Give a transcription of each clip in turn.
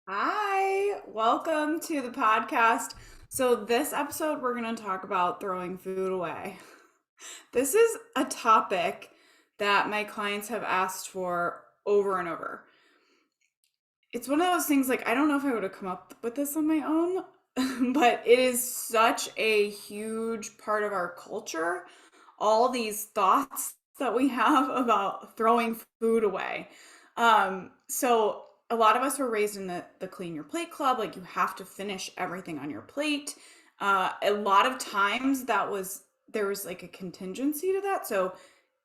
Hi, welcome to the podcast. So, this episode, we're going to talk about throwing food away. This is a topic that my clients have asked for over and over. It's one of those things like, I don't know if I would have come up with this on my own, but it is such a huge part of our culture. All these thoughts that we have about throwing food away. So a lot of us were raised in the clean your plate club, like you have to finish everything on your plate. A lot of times there was like a contingency to that. So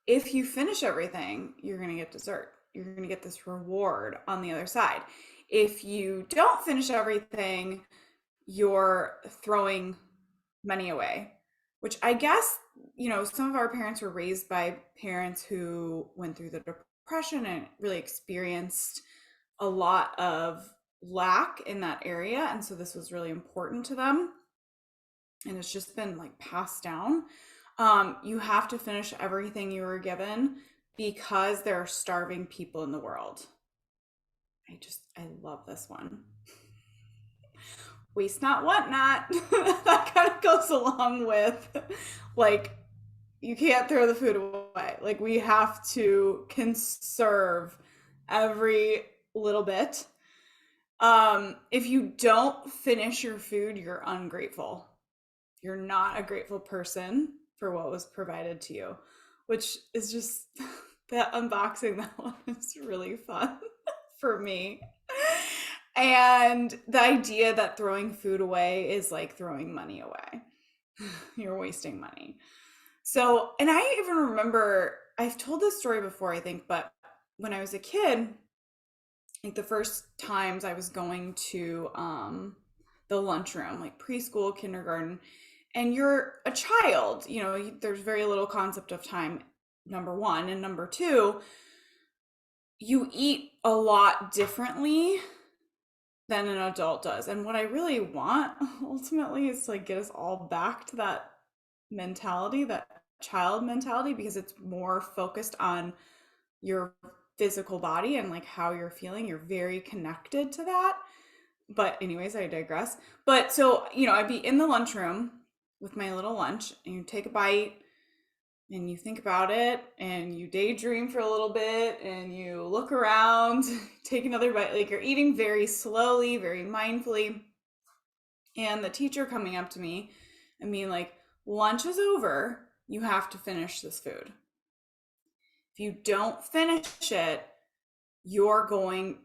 if you finish everything, you're going to get dessert. You're going to get this reward on the other side. If you don't finish everything, you're throwing money away, which I guess, some of our parents were raised by parents who went through the depression and really experienced a lot of lack in that area. And so this was really important to them. And it's just been like passed down. You have to finish everything you were given because there are starving people in the world. I love this one. Waste not, want not. That kind of goes along with like, you can't throw the food away. Like, we have to conserve every little bit. If you don't finish your food, you're ungrateful. You're not a grateful person for what was provided to you, which is just that unboxing that one is really fun for me. And the idea that throwing food away is like throwing money away. You're wasting money. So, and I even remember, I've told this story before, I think, but when I was a kid, like the first times I was going to the lunchroom, like preschool, kindergarten, and you're a child, there's very little concept of time, number one. And number two, you eat a lot differently than an adult does. And what I really want ultimately is to like get us all back to that mentality, that child mentality, because it's more focused on your physical body and like how you're feeling. You're very connected to that. But anyways, I digress. But so, I'd be in the lunchroom with my little lunch, and you take a bite and you think about it and you daydream for a little bit and you look around, take another bite. Like, you're eating very slowly, very mindfully. And the teacher coming up to me and being like, lunch is over. You have to finish this food. If you don't finish it,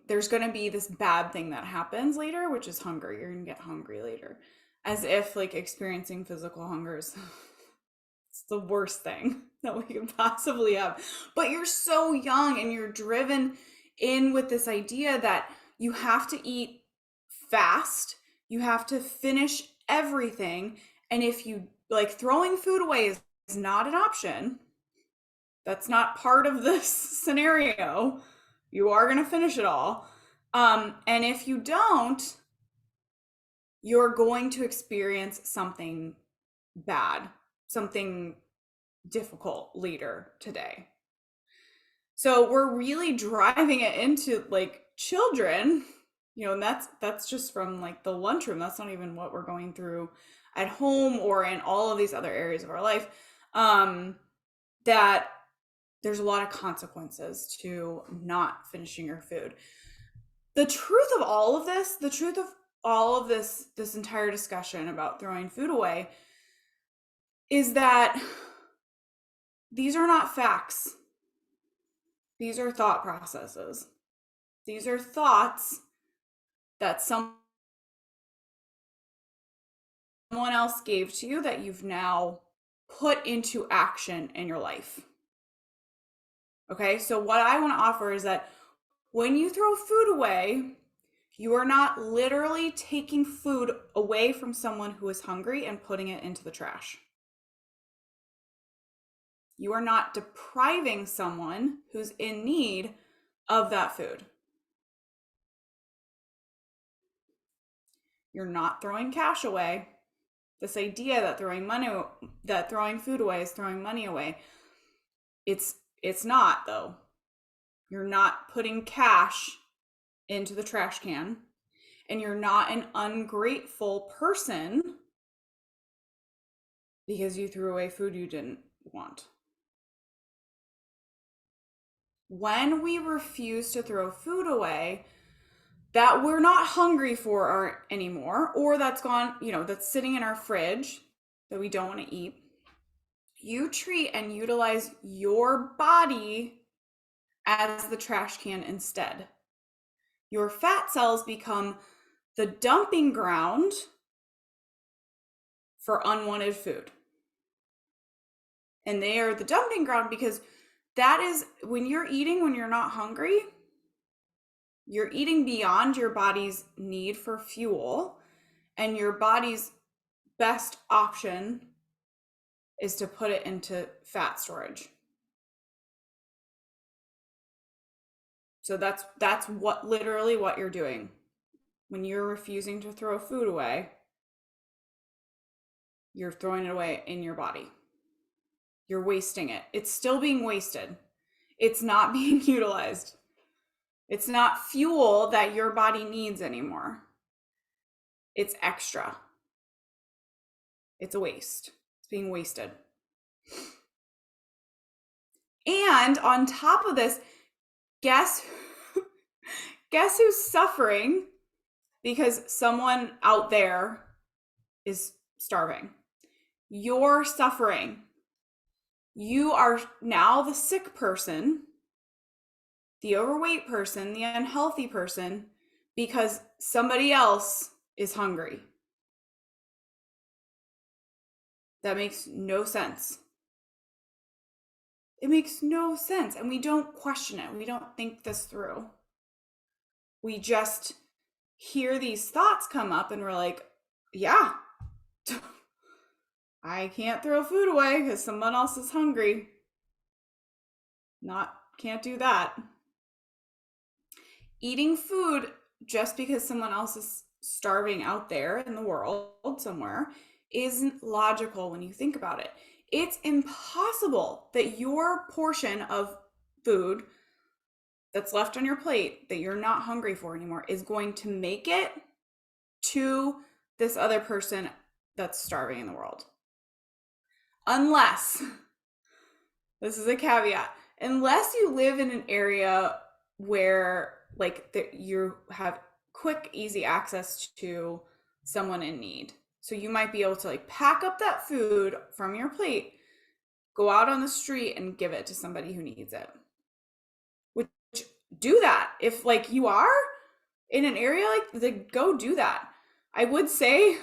there's going to be this bad thing that happens later, which is hunger. You're going to get hungry later. As if like experiencing physical hunger is it's the worst thing that we could possibly have. But you're so young and you're driven in with this idea that you have to eat fast, you have to finish everything. And if you like, throwing food away is not an option. That's not part of this scenario. You are going to finish it all. And if you don't, you're going to experience something bad, something difficult later today. So we're really driving it into like children, and that's just from like the lunchroom. That's not even what we're going through at home or in all of these other areas of our life. That there's a lot of consequences to not finishing your food. The truth of all of this entire discussion about throwing food away is that these are not facts. These are thought processes. These are thoughts that someone else gave to you that you've now put into action in your life. Okay, so what I want to offer is that when you throw food away, you are not literally taking food away from someone who is hungry and putting it into the trash. You are not depriving someone who's in need of that food. You're not throwing cash away. This idea that throwing food away is throwing money away. It's not, though. You're not putting cash into the trash can. And you're not an ungrateful person because you threw away food you didn't want. When we refuse to throw food away that we're not hungry for anymore, or that's gone, that's sitting in our fridge that we don't want to eat, you treat and utilize your body as the trash can instead. Your fat cells become the dumping ground for unwanted food. And they are the dumping ground because that is when you're eating, when you're not hungry, you're eating beyond your body's need for fuel, and your body's best option is to put it into fat storage. So that's what literally what you're doing. When you're refusing to throw food away, you're throwing it away in your body. You're wasting it. It's still being wasted. It's not being utilized. It's not fuel that your body needs anymore. It's extra. It's a waste. It's being wasted. And on top of this, guess who's suffering because someone out there is starving? You're suffering. You are now the sick person, the overweight person, the unhealthy person, because somebody else is hungry. That makes no sense. It makes no sense. And we don't question it. We don't think this through. We just hear these thoughts come up and we're like, yeah, I can't throw food away because someone else is hungry. Can't do that. Eating food just because someone else is starving out there in the world somewhere isn't logical when you think about it. It's impossible that your portion of food that's left on your plate that you're not hungry for anymore is going to make it to this other person that's starving in the world. Unless, this is a caveat, unless you live in an area where you have quick, easy access to someone in need. So you might be able to pack up that food from your plate, go out on the street and give it to somebody who needs it. Which, do that. If you are in an area go do that. I would say,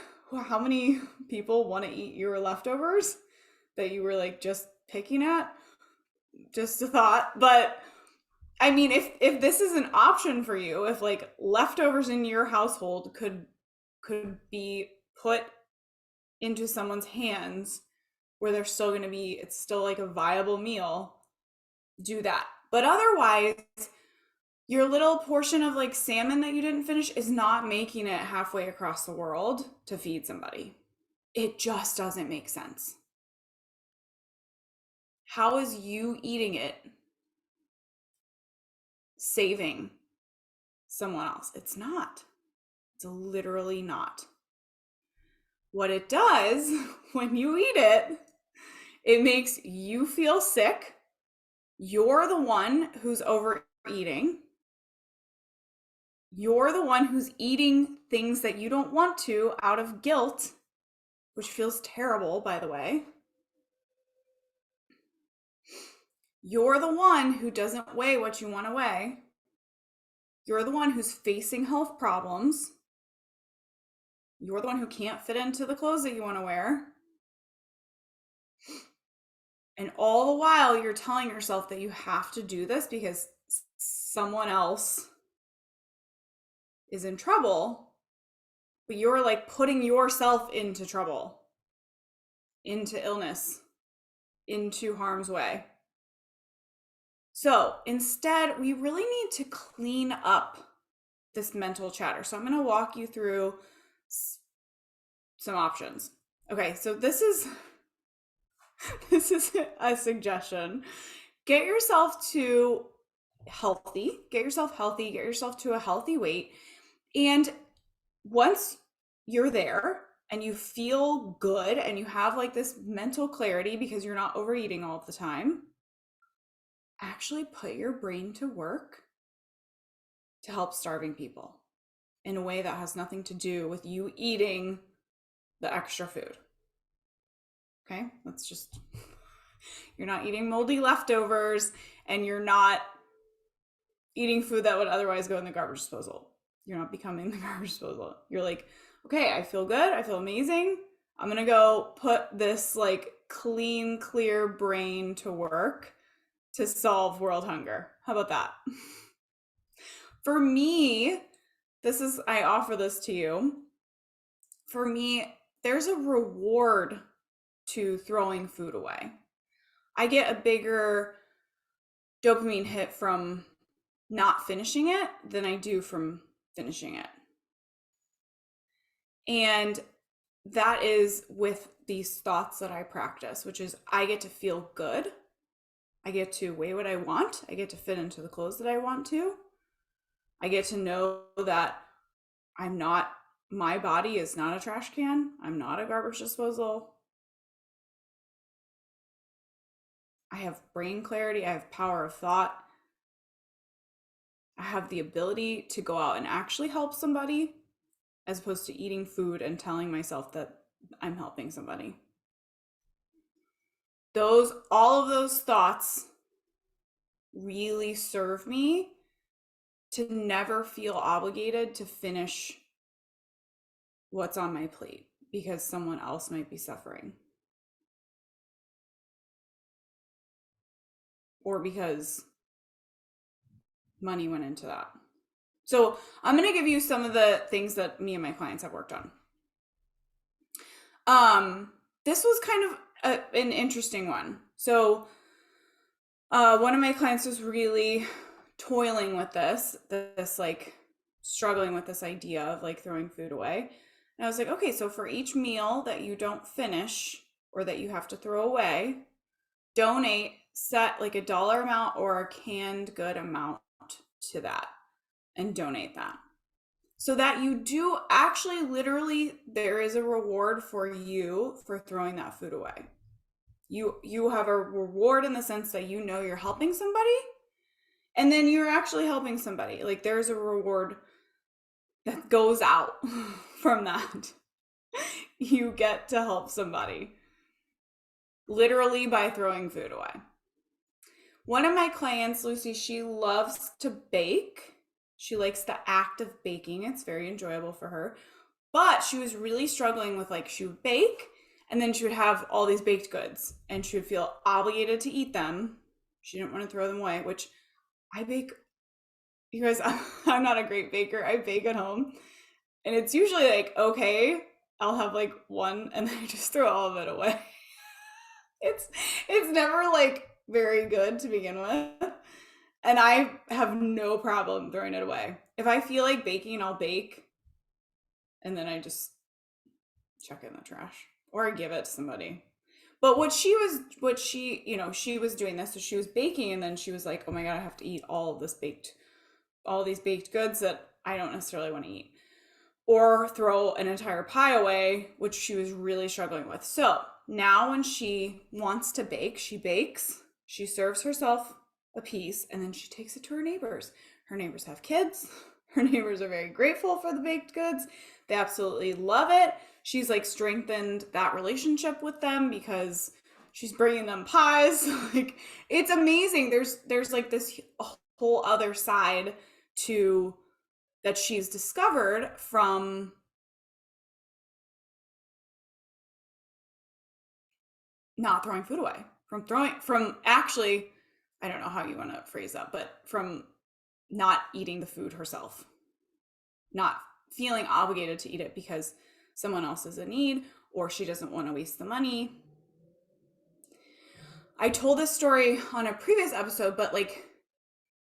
how many people want to eat your leftovers that you were just picking at? Just a thought. But I mean, if this is an option for you, if leftovers in your household could be put into someone's hands where they're still going to be, it's still a viable meal, do that. But otherwise, your little portion of salmon that you didn't finish is not making it halfway across the world to feed somebody. It just doesn't make sense. How is you eating it saving someone else? It's not. It's literally not. What it does when you eat it, it makes you feel sick. You're the one who's overeating. You're the one who's eating things that you don't want to out of guilt, which feels terrible, by the way. You're the one who doesn't weigh what you want to weigh. You're the one who's facing health problems. You're the one who can't fit into the clothes that you want to wear. And all the while, you're telling yourself that you have to do this because someone else is in trouble, but you're putting yourself into trouble, into illness, into harm's way. So instead, we really need to clean up this mental chatter. So I'm going to walk you through some options. Okay, so this is a suggestion. Get yourself healthy, get yourself to a healthy weight, and once you're there and you feel good and you have like this mental clarity because you're not overeating all of the time, actually put your brain to work to help starving people in a way that has nothing to do with you eating the extra food. Okay? That's just, you're not eating moldy leftovers and you're not eating food that would otherwise go in the garbage disposal. You're not becoming the garbage disposal. You're like, okay, I feel good. I feel amazing. I'm going to go put this like clean, clear brain to work to solve world hunger. How about that? For me, I offer this to you. For me, there's a reward to throwing food away. I get a bigger dopamine hit from not finishing it than I do from finishing it. And that is with these thoughts that I practice, which is I get to feel good. I get to weigh what I want. I get to fit into the clothes that I want to. I get to know that my body is not a trash can. I'm not a garbage disposal. I have brain clarity. I have power of thought. I have the ability to go out and actually help somebody as opposed to eating food and telling myself that I'm helping somebody. All of those thoughts really serve me to never feel obligated to finish what's on my plate because someone else might be suffering. Or because money went into that. So I'm going to give you some of the things that me and my clients have worked on. This was kind of an interesting one. So one of my clients was really toiling with this like struggling with this idea of like throwing food away. And I was like, okay, so for each meal that you don't finish or that you have to throw away, set like a dollar amount or a canned good amount to that and donate that. So that you do actually literally, there is a reward for you for throwing that food away. You have a reward in the sense that you know you're helping somebody and then you're actually helping somebody. Like there's a reward that goes out from that. You get to help somebody literally by throwing food away. One of my clients, Lucy, she loves to bake. She likes the act of baking. It's very enjoyable for her. But she was really struggling with like she would bake and then she would have all these baked goods and she would feel obligated to eat them. She didn't want to throw them away, which I bake. You guys, I'm not a great baker. I bake at home. And it's usually like, okay, I'll have like one and then I just throw all of it away. It's never like very good to begin with. And I have no problem throwing it away. If I feel like baking, I'll bake. And then I just chuck it in the trash or I give it to somebody. But she was doing this. So she was baking and then she was like, oh my God, I have to eat all these baked goods that I don't necessarily want to eat. Or throw an entire pie away, which she was really struggling with. So now when she wants to bake, she bakes, she serves herself a piece, and then she takes it to her neighbors. Her neighbors have kids. Her neighbors are very grateful for the baked goods. They absolutely love it. She's like strengthened that relationship with them because she's bringing them pies. Like it's amazing. There's like this whole other side to that she's discovered from not throwing food away, from actually, I don't know how you want to phrase that, but from not eating the food herself, not feeling obligated to eat it because someone else is in need or she doesn't want to waste the money. I told this story on a previous episode, but like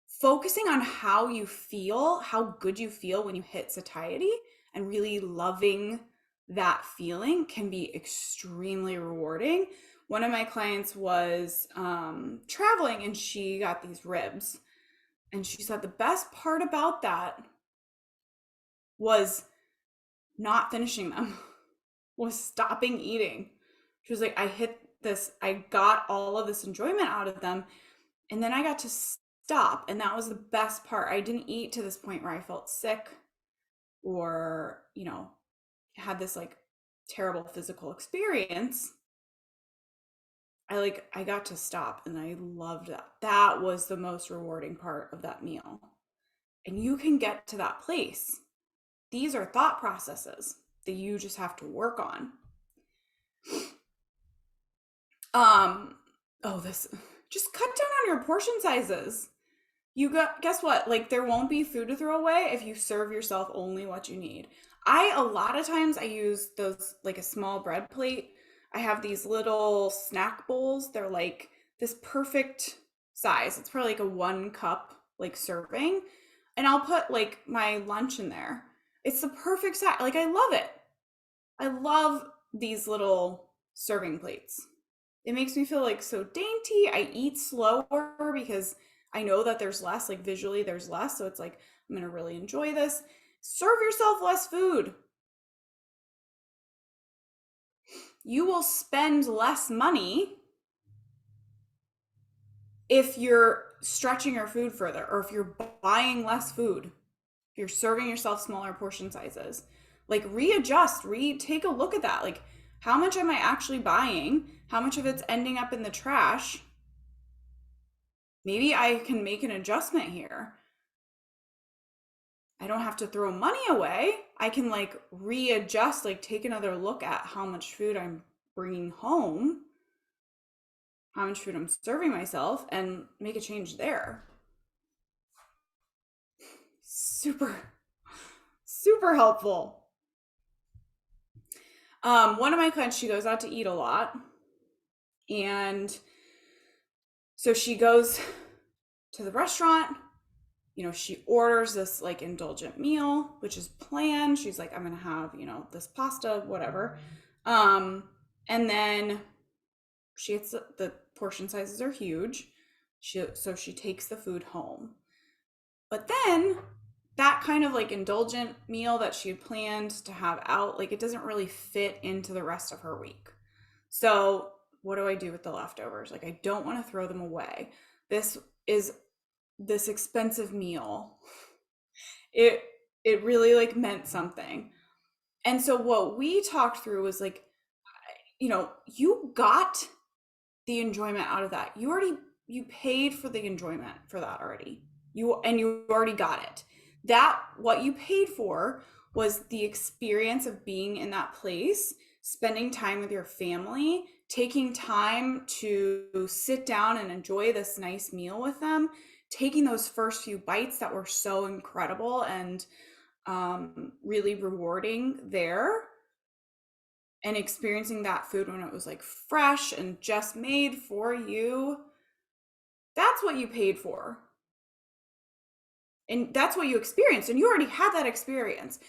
focusing on how you feel, how good you feel when you hit satiety and really loving that feeling can be extremely rewarding. One of my clients was traveling and she got these ribs. And she said the best part about that was not finishing them, was stopping eating. She was like, I hit this, I got all of this enjoyment out of them, and then I got to stop. And that was the best part. I didn't eat to this point where I felt sick or, had this like terrible physical experience. I got to stop, and I loved that. That was the most rewarding part of that meal. And you can get to that place. These are thought processes that you just have to work on. This, just cut down on your portion sizes. Guess what? Like, there won't be food to throw away if you serve yourself only what you need. A lot of times I use those, like a small bread plate. I have these little snack bowls. They're like this perfect size. It's probably like a 1 cup like serving. And I'll put like my lunch in there. It's the perfect size. Like, I love it. I love these little serving plates. It makes me feel like so dainty. I eat slower because I know that there's less, like visually there's less. So it's like, I'm going to really enjoy this. Serve yourself less food. You will spend less money if you're stretching your food further, or if you're buying less food, if you're serving yourself smaller portion sizes. Like, readjust, take a look at that. Like, how much am I actually buying? How much of it's ending up in the trash? Maybe I can make an adjustment here. I don't have to throw money away. I can like readjust, like take another look at how much food I'm bringing home, how much food I'm serving myself, and make a change there. Super, super helpful. One of my clients, she goes out to eat a lot. And so she goes to the restaurant, she orders this like indulgent meal, which is planned. She's like, I'm going to have, this pasta, whatever. And then she gets the portion sizes are huge. So she takes the food home. But then that kind of like indulgent meal that she had planned to have out, like, it doesn't really fit into the rest of her week. So what do I do with the leftovers? Like, I don't want to throw them away. This expensive meal. It really like meant something. And so what we talked through was like, you got the enjoyment out of that. You paid for the enjoyment for that already. You already got it. That, what you paid for was the experience of being in that place, spending time with your family, taking time to sit down and enjoy this nice meal with them, taking those first few bites that were so incredible and really rewarding there, and experiencing that food when it was like fresh and just made for you. That's what you paid for. And that's what you experienced. And you already had that experience.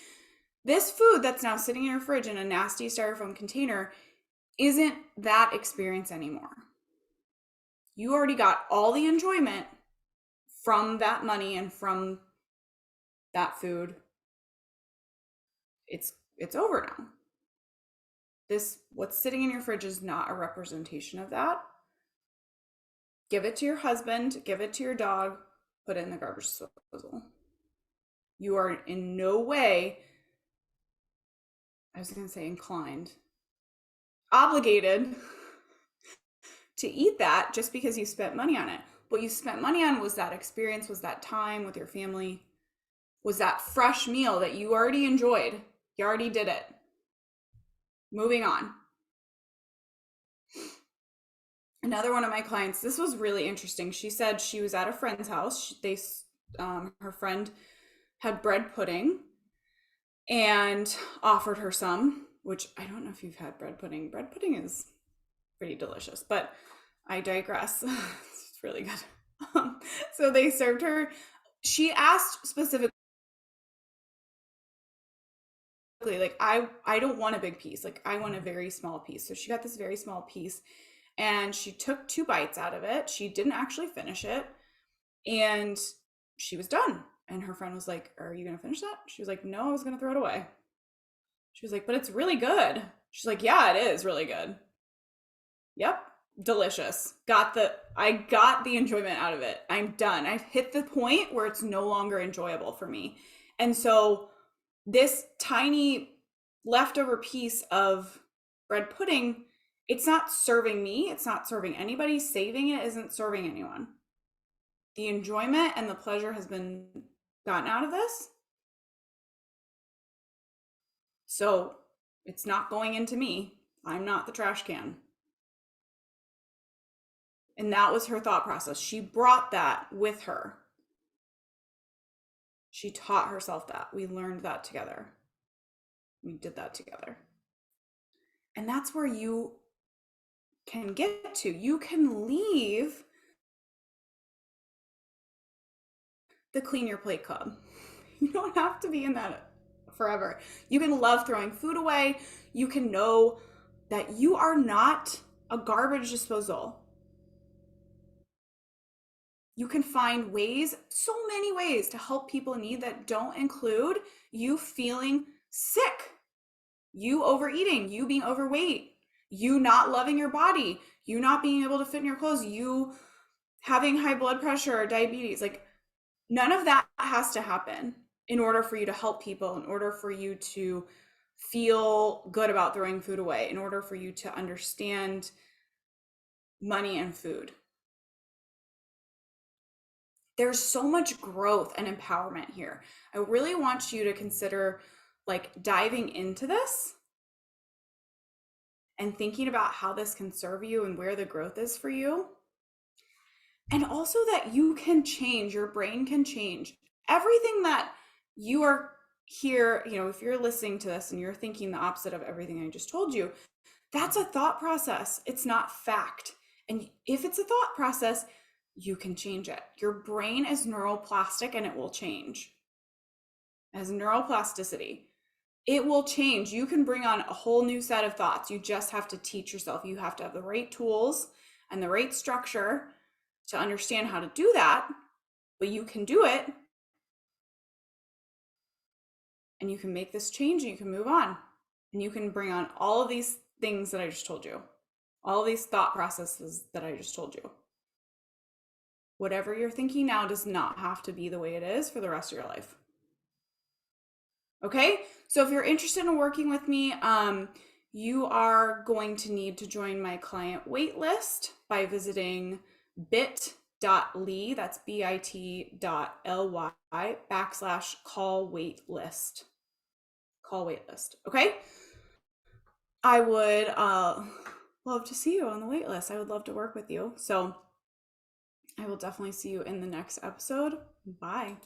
This food that's now sitting in your fridge in a nasty styrofoam container isn't that experience anymore. You already got all the enjoyment from that money and from that food. It's over now. What's sitting in your fridge is not a representation of that. Give it to your husband, give it to your dog, put it in the garbage disposal. You are in no way, I was going to say inclined, obligated to eat that just because you spent money on it. What you spent money on was that experience, was that time with your family, was that fresh meal that you already enjoyed. You already did it. Moving on. Another one of my clients, this was really interesting. She said she was at a friend's house. Her friend had bread pudding and offered her some, which I don't know if you've had bread pudding. Bread pudding is pretty delicious, but I digress. It's really good. So they served her. She asked specifically, like, I don't want a big piece. Like, I want a very small piece. So she got this very small piece and she took 2 bites out of it. She didn't actually finish it and she was done. And her friend was like, are you going to finish that? She was like, no, I was going to throw it away. She was like, but it's really good. She's like, yeah, it is really good. Yep. Delicious. I got the enjoyment out of it. I'm done. I've hit the point where it's no longer enjoyable for me. And so this tiny leftover piece of bread pudding, it's not serving me, it's not serving anybody. Saving it isn't serving anyone. The enjoyment and the pleasure has been gotten out of this. So it's not going into me. I'm not the trash can. And that was her thought process. She brought that with her. She taught herself that. We learned that together. We did that together. And that's where you can get to. You can leave the Clean Your Plate Club. You don't have to be in that forever. You can love throwing food away. You can know that you are not a garbage disposal. You can find ways, so many ways, to help people in need that don't include you feeling sick, you overeating, you being overweight, you not loving your body, you not being able to fit in your clothes, you having high blood pressure or diabetes. Like, none of that has to happen in order for you to help people, in order for you to feel good about throwing food away, in order for you to understand money and food. There's so much growth and empowerment here. I really want you to consider like diving into this and thinking about how this can serve you and where the growth is for you. And also that you can change, your brain can change. Everything that you are here, if you're listening to this and you're thinking the opposite of everything I just told you, that's a thought process. It's not fact. And if it's a thought process, you can change it. Your brain is neuroplastic and it will change. It has neuroplasticity. It will change. You can bring on a whole new set of thoughts. You just have to teach yourself. You have to have the right tools and the right structure to understand how to do that, but you can do it. And you can make this change and you can move on. And you can bring on all of these things that I just told you, all of these thought processes that I just told you. Whatever you're thinking now does not have to be the way it is for the rest of your life. Okay? So if you're interested in working with me, you are going to need to join my client waitlist by visiting bit.ly, that's bit.ly /call waitlist. Call waitlist. Okay? I would love to see you on the waitlist. I would love to work with you. So I will definitely see you in the next episode. Bye.